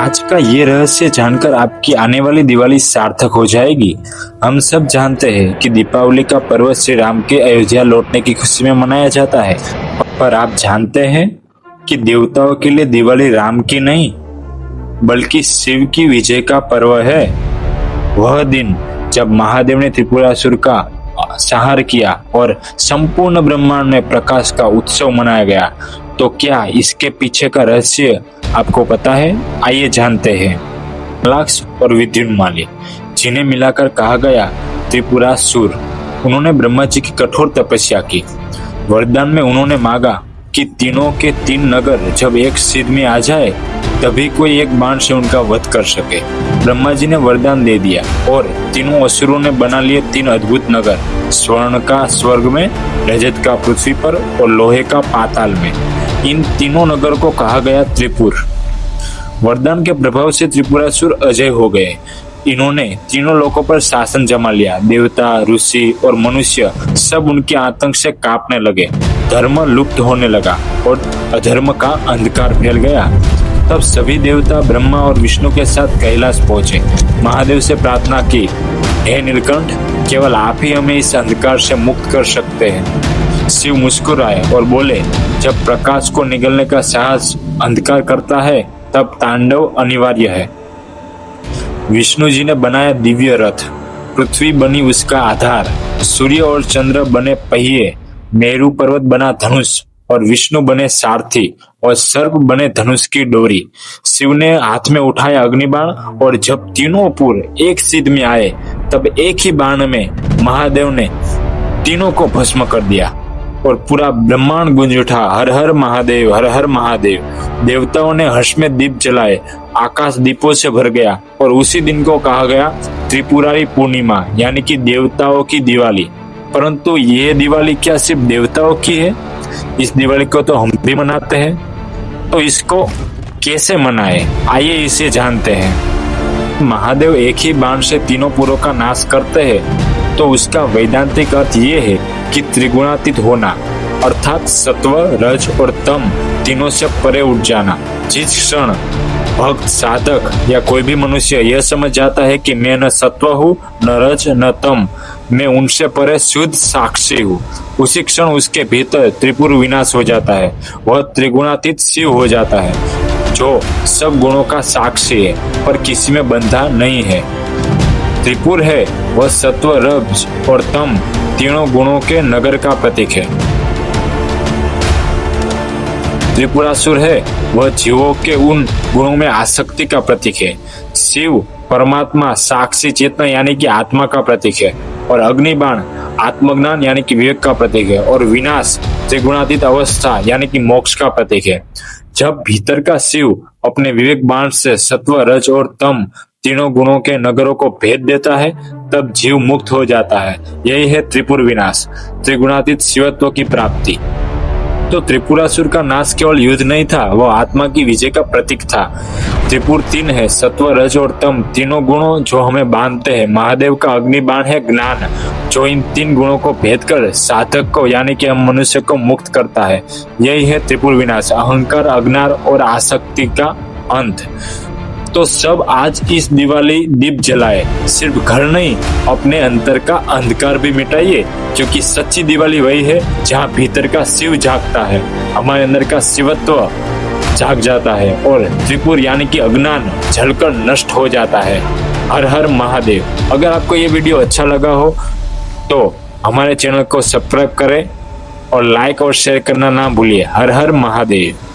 आज का ये रहस्य जानकर आपकी आने वाली दिवाली सार्थक हो जाएगी। हम सब जानते हैं कि दीपावली का पर्व श्री राम के अयोध्या लौटने की खुशी में मनाया जाता है, पर आप जानते हैं कि देवताओं के लिए दिवाली राम की नहीं बल्कि शिव की विजय का पर्व है। वह दिन जब महादेव ने त्रिपुरासुर का संहार किया और संपूर्ण ब्रह्मांड में प्रकाश का उत्सव मनाया गया, तो क्या इसके पीछे का रहस्य आपको पता है? आइए जानते हैं। लाक्स और विद्युन्माली, जिन्हें मिलाकर कहा गया त्रिपुरासुर, उन्होंने ब्रह्मा जी की कठोर तपस्या की। वरदान में उन्होंने मांगा कि तीनों के तीन नगर जब एक सिर में आ जाए तभी कोई एक बाण से उनका वध कर सके। ब्रह्मा जी ने वरदान दे दिया और तीनों असुरों ने बना लिए तीन अद्भुत नगर, स्वर्ण का स्वर्ग में, रजत का पृथ्वी पर और लोहे का पाताल में। इन तीनों नगर को कहा गया त्रिपुर। वरदान के प्रभाव से त्रिपुरासुर अजय हो गए। इन्होंने तीनों लोकों पर शासन जमा लिया। देवता, ऋषि और मनुष्य सब उनके आतंक से कांपने लगे। धर्म लुप्त होने लगा और अधर्म का अंधकार फैल गया। तब सभी देवता ब्रह्मा और विष्णु के साथ कैलाश पहुंचे। महादेव से प्रार्थना की, हे नीलकंठ, केवल आप ही हमें इस अंधकार से मुक्त कर सकते हैं। शिव मुस्कुराए और बोले, जब प्रकाश को निगलने का साहस अंधकार करता है तब तांडव अनिवार्य है। विष्णु जी ने बनाया दिव्य रथ, पृथ्वी बनी उसका आधार, सूर्य और चंद्र बने पहिए, मेरु पर्वत बना धनुष और विष्णु बने सारथी और सर्प बने धनुष की डोरी। शिव ने हाथ में उठाया अग्निबाण और जब तीनों पुर एक सिद्ध में आए तब एक ही बाण में महादेव ने तीनों को भस्म कर दिया और पूरा ब्रह्मांड गूंज उठा, हर हर महादेव, हर हर महादेव। देवताओं ने हर्ष में दीप जलाए, आकाश दीपों से भर गया और उसी दिन को कहा गया त्रिपुरारी पूर्णिमा, यानी कि देवताओं की दिवाली। परंतु ये दिवाली क्या सिर्फ देवताओं की है? इस दिवाली को तो हम भी मनाते हैं। तो इसको कैसे मनाए, आइए इसे जानते हैं। महादेव एक ही बाण से तीनों पुरों का नाश करते हैं, तो उसका वैदांतिक अर्थ ये है कि त्रिगुणातीत होना, अर्थात सत्व, रज और तम तीनों से परे उठ जाना। जिस क्षण भक्त, साधक या कोई भी मनुष्य यह समझ जाता है कि मैं न सत्व हूँ, न रज, न तम, मैं उनसे परे शुद्ध साक्षी हूँ, उसी क्षण उसके भीतर त्रिपुर विनाश हो जाता है। वह त्रिगुणातीत शिव हो जाता है, जो सब गुणों का साक्षी है पर किसी में बंधा नहीं है। त्रिपुर है वह सत्व, रज और तम तीनों गुणों के नगर का प्रतीक है। त्रिपुरासुर है वह जीवों के उन गुणों में आसक्ति का प्रतीक है। शिव परमात्मा, साक्षी चेतना यानी कि आत्मा का प्रतीक है और अग्निबाण आत्मज्ञान यानी कि विवेक का प्रतीक है और विनाश त्रिगुणातीत अवस्था यानी कि मोक्ष का प्रतीक है। जब भीतर का शिव अपने विवेक बाण से सत्व, रज और तम तीनों गुणों के नगरों को भेद देता है, तब जीव मुक्त हो जाता है। यही है त्रिपुर विनाश, त्रिगुणातीत शिवत्व की प्राप्ति। तो त्रिपुरासुर का नाश केवल युद्ध नहीं था, वह आत्मा की विजय का प्रतीक था। त्रिपुर तीन है, सत्व, रज और तम तीनों गुणों जो हमें बांधते हैं। महादेव का अग्निबाण है ज्ञान, जो इन तीन गुणों को भेद कर साधक को यानी कि हम मनुष्य को मुक्त करता है। यही है त्रिपुर विनाश, अहंकार, अज्ञान और आसक्ति का अंत। तो सब आज इस दिवाली दीप जलाए, सिर्फ घर नहीं अपने अंतर का अंधकार भी मिटाइए, क्योंकि सच्ची दिवाली वही है जहाँ भीतर का शिव जागता है, हमारे अंदर का शिवत्व जाग जाता है और त्रिपुर यानी कि अज्ञान जलकर नष्ट हो जाता है। हर हर महादेव। अगर आपको ये वीडियो अच्छा लगा हो तो हमारे चैनल को सब्सक्राइब करें और लाइक और शेयर करना ना भूलिए। हर हर महादेव।